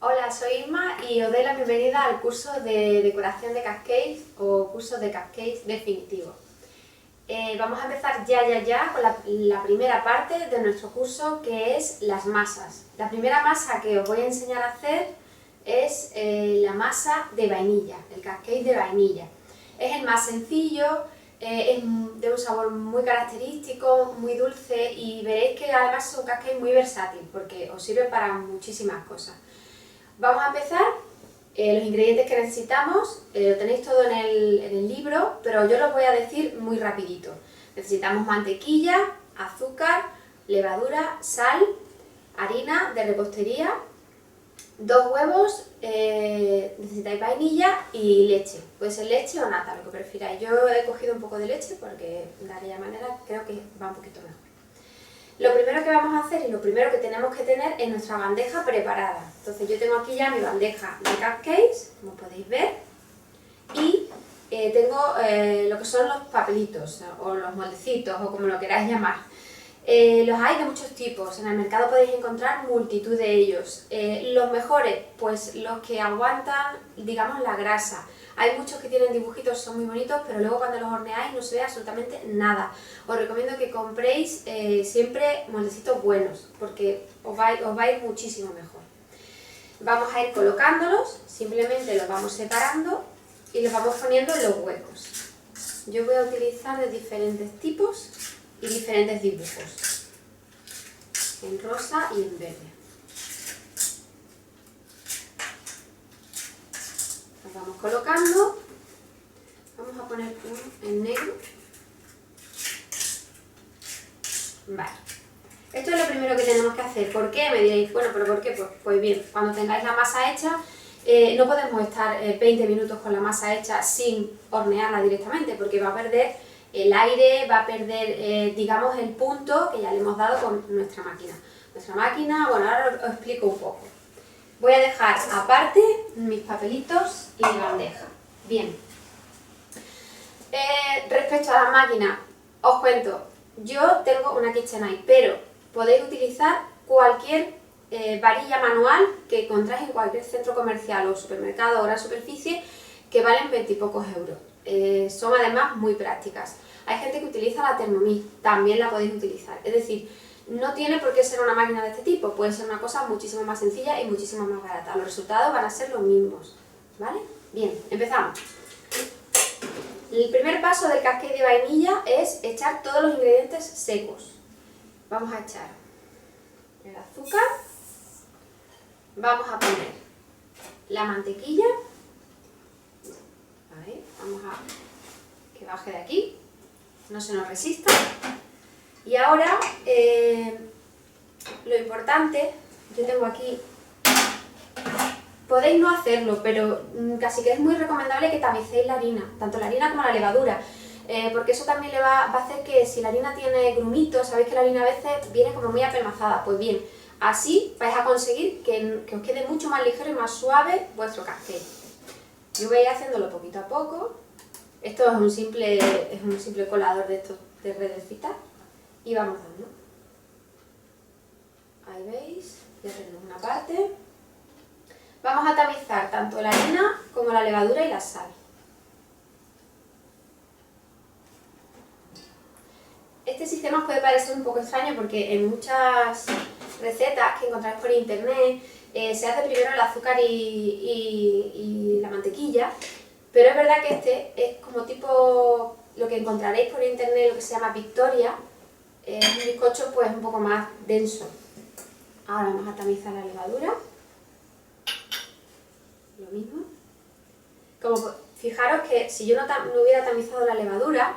Hola, soy Isma y os doy la bienvenida al curso de decoración de cupcakes o curso de cupcakes definitivo. Vamos a empezar ya con la primera parte de nuestro curso, que es las masas. La primera masa que os voy a enseñar a hacer es la masa de vainilla, el cupcake de vainilla. Es el más sencillo, es de un sabor muy característico, muy dulce, y veréis que además es un cupcake muy versátil porque os sirve para muchísimas cosas. Vamos a empezar. Los ingredientes que necesitamos lo tenéis todo en el libro, pero yo los voy a decir muy rapidito. Necesitamos mantequilla, azúcar, levadura, sal, harina de repostería, 2 huevos, necesitáis vainilla y leche. Puede ser leche o nata, lo que prefiráis. Yo he cogido un poco de leche porque de aquella manera creo que va un poquito mejor. Lo primero que vamos a hacer y lo primero que tenemos que tener es nuestra bandeja preparada. Entonces yo tengo aquí ya mi bandeja de cupcakes, como podéis ver, y tengo lo que son los papelitos o los moldecitos o como lo queráis llamar. Los hay de muchos tipos, en el mercado podéis encontrar multitud de ellos. Los mejores, pues los que aguantan, digamos, la grasa. Hay muchos que tienen dibujitos, son muy bonitos, pero luego cuando los horneáis no se ve absolutamente nada. Os recomiendo que compréis siempre moldecitos buenos, porque os va a ir muchísimo mejor. Vamos a ir colocándolos, simplemente los vamos separando y los vamos poniendo en los huecos. Yo voy a utilizar de diferentes tipos y diferentes dibujos, en rosa y en verde. Los vamos colocando, vamos a poner uno en negro. Vale, esto es lo primero que tenemos que hacer. ¿Por qué? Me diréis, bueno, ¿pero por qué? Pues bien, cuando tengáis la masa hecha, no podemos estar 20 minutos con la masa hecha sin hornearla directamente, porque va a perder el aire, va a perder, digamos, el punto que ya le hemos dado con nuestra máquina. Nuestra máquina, bueno, ahora os explico un poco. Voy a dejar aparte mis papelitos y mi bandeja. Bien. Respecto a la máquina, os cuento, yo tengo una KitchenAid, pero podéis utilizar cualquier varilla manual que encontráis en cualquier centro comercial o supermercado o gran superficie, que valen 20 y pocos euros. Son además muy prácticas. Hay gente que utiliza la Thermomix, también la podéis utilizar. Es decir, no tiene por qué ser una máquina de este tipo, puede ser una cosa muchísimo más sencilla y muchísimo más barata. Los resultados van a ser los mismos, ¿vale? Bien, empezamos. El primer paso del cupcake de vainilla es echar todos los ingredientes secos. Vamos a echar el azúcar, vamos a poner la mantequilla, ¿vale? Vamos a que baje de aquí, no se nos resista. Y ahora, lo importante, yo tengo aquí, podéis no hacerlo, pero casi que es muy recomendable que tamicéis la harina, tanto la harina como la levadura, porque eso también le va a hacer que si la harina tiene grumitos, sabéis que la harina a veces viene como muy apelmazada, pues bien, así vais a conseguir que os quede mucho más ligero y más suave vuestro cupcake. Yo voy a ir haciéndolo poquito a poco. Esto es un simple colador de estos de redecitas. Y vamos dando. Ahí veis, ya tenemos una parte. Vamos a tamizar tanto la harina como la levadura y la sal. Este sistema os puede parecer un poco extraño porque en muchas recetas que encontráis por internet se hace primero el azúcar y la mantequilla, pero es verdad que este es como tipo lo que encontraréis por internet, lo que se llama Victoria. Es un bizcocho pues un poco más denso. Ahora vamos a tamizar la levadura. Lo mismo. Como fijaros que si yo no hubiera tamizado la levadura,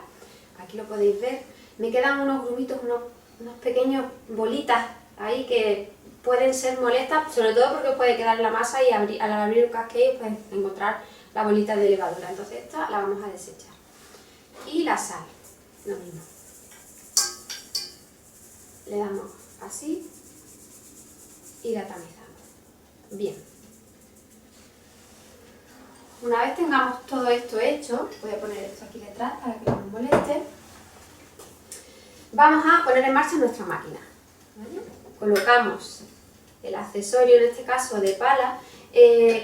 aquí lo podéis ver, me quedan unos grumitos, unos pequeños bolitas ahí que pueden ser molestas, sobre todo porque os puede quedar en la masa y al abrir un cupcake pueden encontrar la bolita de levadura. Entonces esta la vamos a desechar. Y la sal, lo mismo. Le damos así y la tamizamos. Bien. Una vez tengamos todo esto hecho, voy a poner esto aquí detrás para que no nos moleste, vamos a poner en marcha nuestra máquina. ¿Vale? Colocamos el accesorio, en este caso de pala.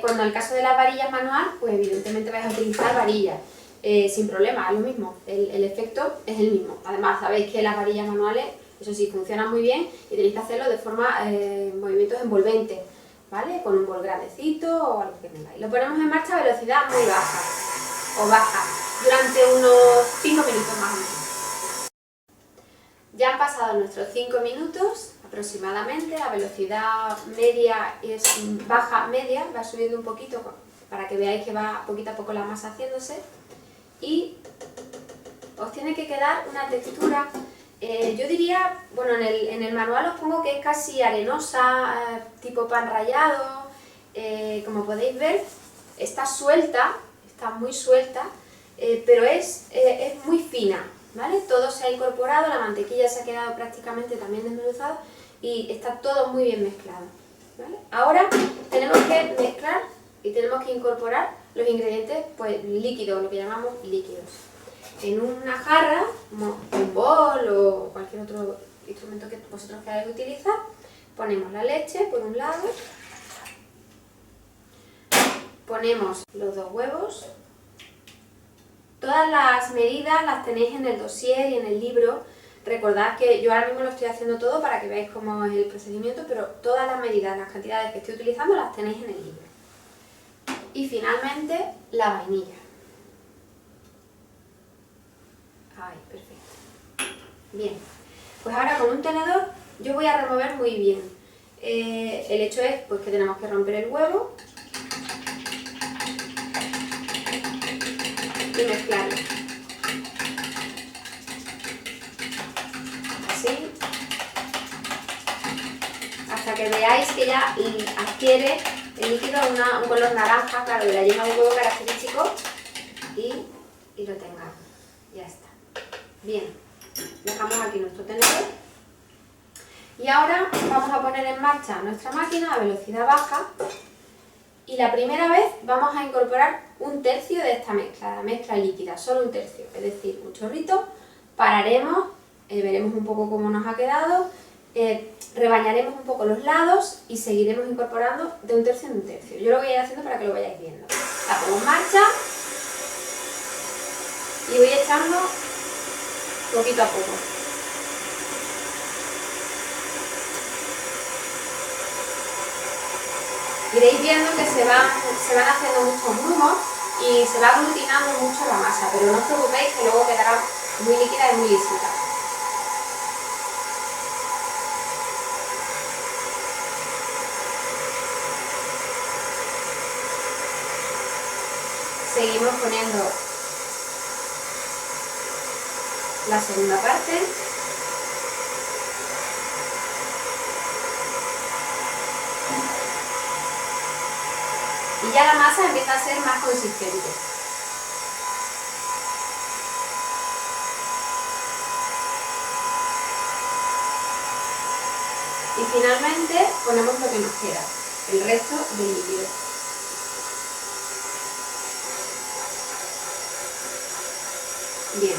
Cuando en el caso de las varillas manual, pues evidentemente vais a utilizar varillas. Sin problema, es lo mismo, el efecto es el mismo. Además, sabéis que las varillas manuales, eso sí, funcionan muy bien y tenéis que hacerlo de forma, movimientos envolventes, ¿vale? Con un bol grandecito o algo que tengáis. Lo ponemos en marcha a velocidad muy baja o baja, durante unos 5 minutos más o menos. Ya han pasado nuestros 5 minutos aproximadamente, la velocidad media es baja media, va subiendo un poquito para que veáis que va poquito a poco la masa haciéndose. Y os tiene que quedar una textura, yo diría, bueno, en el manual os pongo que es casi arenosa, tipo pan rallado. Como podéis ver, está suelta, está muy suelta, pero es muy fina, ¿vale? Todo se ha incorporado, la mantequilla se ha quedado prácticamente también desmenuzada y está todo muy bien mezclado, ¿vale? Ahora tenemos que mezclar y tenemos que incorporar los ingredientes, pues líquidos, lo que llamamos líquidos. En una jarra, como un bol o cualquier otro instrumento que vosotros queráis utilizar, ponemos la leche por un lado, ponemos los 2 huevos. Todas las medidas las tenéis en el dossier y en el libro. Recordad que yo ahora mismo lo estoy haciendo todo para que veáis cómo es el procedimiento, pero todas las medidas, las cantidades que estoy utilizando las tenéis en el libro. Y finalmente, la vainilla. Ahí, perfecto. Bien, pues ahora con un tenedor yo voy a remover muy bien. El hecho es pues, que tenemos que romper el huevo y mezclarlo. Así. Hasta que veáis que ya adquiere el líquido un color naranja, claro, de la yema de huevo característico, y lo tengamos. Ya está. Bien, dejamos aquí nuestro tenedor. Y ahora vamos a poner en marcha nuestra máquina a velocidad baja. Y la primera vez vamos a incorporar 1/3 de esta mezcla, la mezcla líquida, solo 1/3, es decir, un chorrito. Pararemos, veremos un poco cómo nos ha quedado. Rebañaremos un poco los lados y seguiremos incorporando de 1/3 en 1/3. Yo lo voy a ir haciendo para que lo vayáis viendo. La pongo en marcha y voy echando poquito a poco. Iréis viendo que se van haciendo muchos grumos y se va aglutinando mucho la masa, pero no os preocupéis que luego quedará muy líquida y muy lisita. Seguimos poniendo la segunda parte. Y ya la masa empieza a ser más consistente. Y finalmente ponemos lo que nos queda, el resto del líquido. Bien.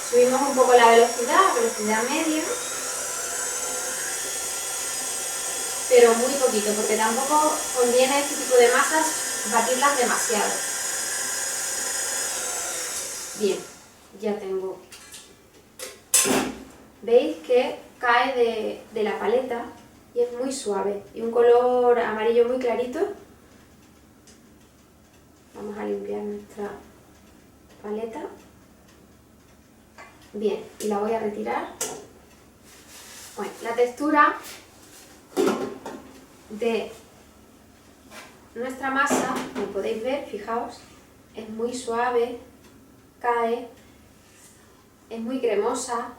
Subimos un poco la velocidad media, pero muy poquito, porque tampoco conviene este tipo de masas batirlas demasiado. Bien, ya tengo. Veis que cae de la paleta y es muy suave y un color amarillo muy clarito. Vamos a limpiar nuestra paleta. Bien, y la voy a retirar. Bueno, la textura de nuestra masa, como podéis ver, fijaos, es muy suave, cae, es muy cremosa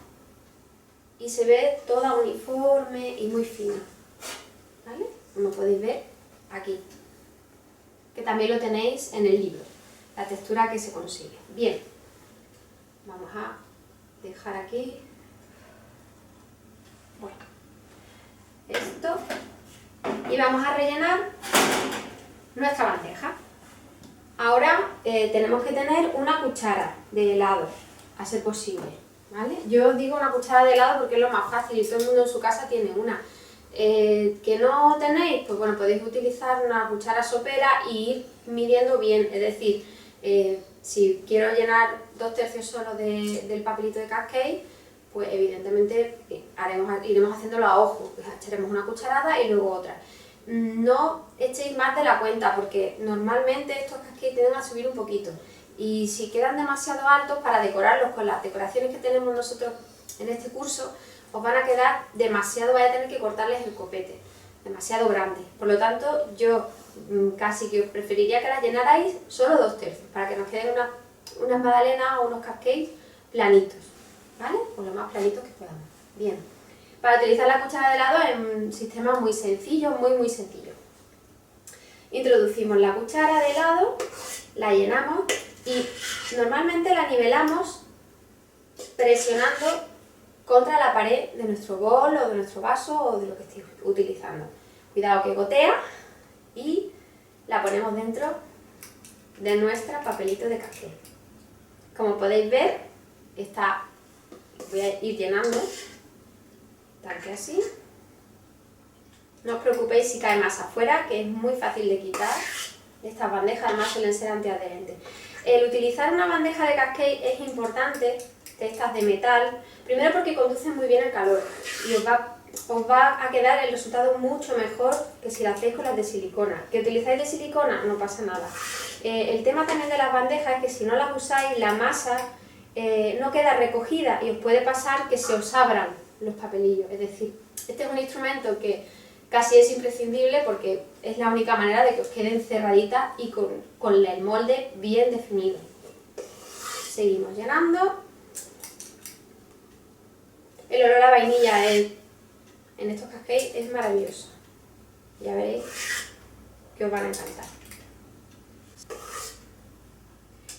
y se ve toda uniforme y muy fina, ¿vale? Como podéis ver aquí, que también lo tenéis en el libro, la textura que se consigue. Bien, vamos a dejar aquí, bueno, esto, y vamos a rellenar nuestra bandeja. Ahora tenemos que tener una cuchara de helado, a ser posible, ¿vale? Yo digo una cuchara de helado porque es lo más fácil y todo el mundo en su casa tiene una. Que no tenéis, pues bueno, podéis utilizar una cuchara sopera y ir midiendo bien, es decir, si quiero llenar 2/3 solo del papelito de cupcake, pues evidentemente iremos haciéndolo a ojo, echaremos una cucharada y luego otra. No echéis más de la cuenta porque normalmente estos cupcakes tienden a subir un poquito y si quedan demasiado altos para decorarlos con las decoraciones que tenemos nosotros en este curso, os van a quedar demasiado, vais a tener que cortarles el copete, demasiado grande. Por lo tanto, yo casi que os preferiría que las llenarais solo 2/3, para que nos queden unas magdalenas o unos cupcakes planitos, ¿vale? O lo más planitos que podamos. Bien. Para utilizar la cuchara de helado es un sistema muy sencillo, muy sencillo. Introducimos la cuchara de helado, la llenamos y normalmente la nivelamos presionando contra la pared de nuestro bol o de nuestro vaso o de lo que estéis utilizando. Cuidado que gotea y la ponemos dentro de nuestro papelito de café. Como podéis ver, voy a ir llenando, tal que así. No os preocupéis si cae más afuera, que es muy fácil de quitar. Estas bandejas además suelen ser antiadherentes. El utilizar una bandeja de cupcake es importante, de estas de metal, primero porque conducen muy bien el calor y os va a quedar el resultado mucho mejor que si la hacéis con las de silicona. ¿Que utilizáis de silicona? No pasa nada. El tema también de las bandejas es que si no las usáis, la masa no queda recogida y os puede pasar que se os abran los papelillos. Es decir, este es un instrumento que casi es imprescindible porque es la única manera de que os queden cerraditas y con el molde bien definido. Seguimos llenando. El olor a vainilla en estos cupcakes es maravilloso. Ya veréis que os van a encantar.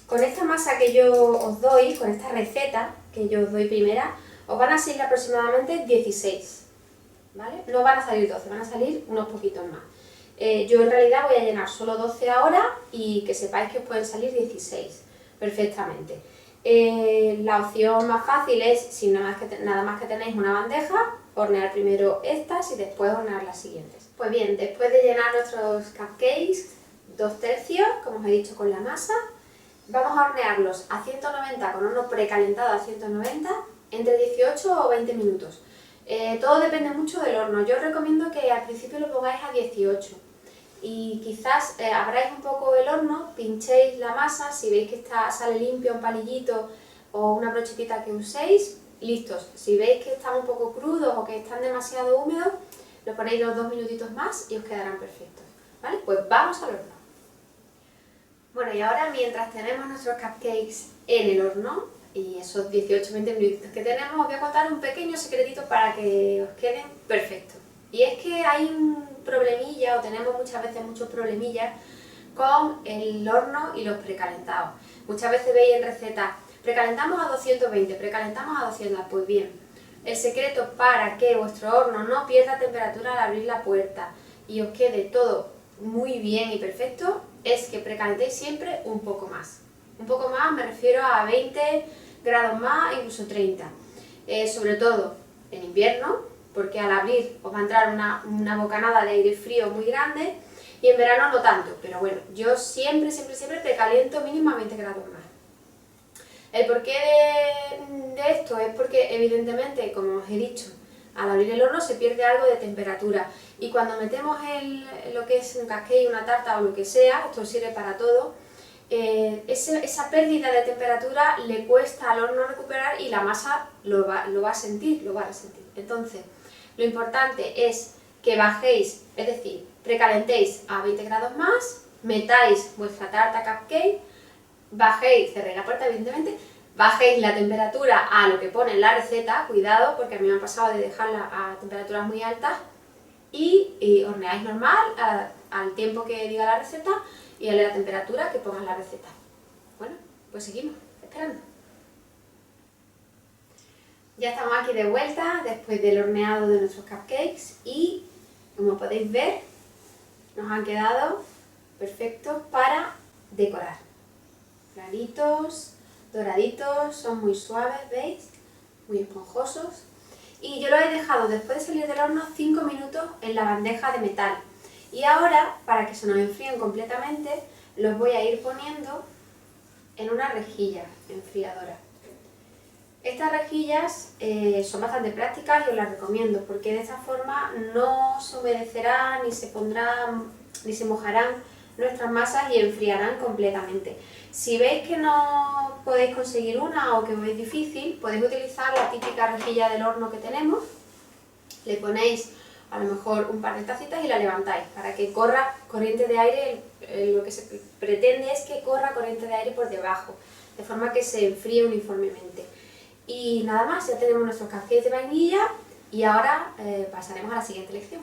Con esta masa que yo os doy, con esta receta que yo os doy primera, os van a salir aproximadamente 16, ¿vale? No van a salir 12, van a salir unos poquitos más. Yo en realidad voy a llenar solo 12 ahora y que sepáis que os pueden salir 16 perfectamente. La opción más fácil es, si nada más que tenéis una bandeja, hornear primero estas y después hornear las siguientes. Pues bien, después de llenar nuestros cupcakes 2/3, como os he dicho con la masa, vamos a hornearlos a 190 con horno precalentado a 190 entre 18 o 20 minutos. Todo depende mucho del horno. Yo os recomiendo que al principio lo pongáis a 18 y quizás abráis un poco el horno, pinchéis la masa, si veis que sale limpio un palillito o una brochetita que uséis, listos. Si veis que están un poco crudos o que están demasiado húmedos, lo ponéis los 2 minutitos más y os quedarán perfectos, ¿vale? Pues vamos al horno. Bueno, y ahora mientras tenemos nuestros cupcakes en el horno y esos 18-20 minutitos que tenemos, os voy a contar un pequeño secretito para que os queden perfectos. Y es que hay un problemilla, o tenemos muchas veces muchos problemillas con el horno y los precalentados. Muchas veces veis en recetas, precalentamos a 220, precalentamos a 200, pues bien, el secreto para que vuestro horno no pierda temperatura al abrir la puerta y os quede todo muy bien y perfecto, es que precalentéis siempre un poco más. Un poco más me refiero a 20 grados más, incluso 30. Sobre todo en invierno, porque al abrir os va a entrar una bocanada de aire frío muy grande y en verano no tanto, pero bueno, yo siempre precaliento mínimo a 20 grados más. El porqué de esto es porque evidentemente, como os he dicho, al abrir el horno se pierde algo de temperatura y cuando metemos lo que es un cupcake, una tarta o lo que sea, esto sirve para todo, esa pérdida de temperatura le cuesta al horno recuperar y la masa lo va a sentir, lo va a resentir. Entonces, lo importante es que bajéis, es decir, precalentéis a 20 grados más, metáis vuestra tarta cupcake, bajéis, cerréis la puerta evidentemente, bajéis la temperatura a lo que pone en la receta, cuidado porque a mí me ha pasado de dejarla a temperaturas muy altas y horneáis normal al tiempo que diga la receta y a la temperatura que ponga en la receta. Bueno, pues seguimos esperando. Ya estamos aquí de vuelta después del horneado de nuestros cupcakes y como podéis ver nos han quedado perfectos para decorar. Claritos, doraditos, son muy suaves, ¿veis? muy esponjosos. Y yo los he dejado después de salir del horno 5 minutos en la bandeja de metal. Y ahora, para que se nos enfríen completamente, los voy a ir poniendo en una rejilla enfriadora. Estas rejillas son bastante prácticas y os las recomiendo porque de esta forma no se humedecerán ni se pondrán ni se mojarán nuestras masas y enfriarán completamente. Si veis que no podéis conseguir una o que os es difícil, podéis utilizar la típica rejilla del horno que tenemos. Le ponéis a lo mejor un par de tacitas y la levantáis para que corra corriente de aire. Lo que se pretende es que corra corriente de aire por debajo, de forma que se enfríe uniformemente. Y nada más, ya tenemos nuestros cupcakes de vainilla y ahora pasaremos a la siguiente lección.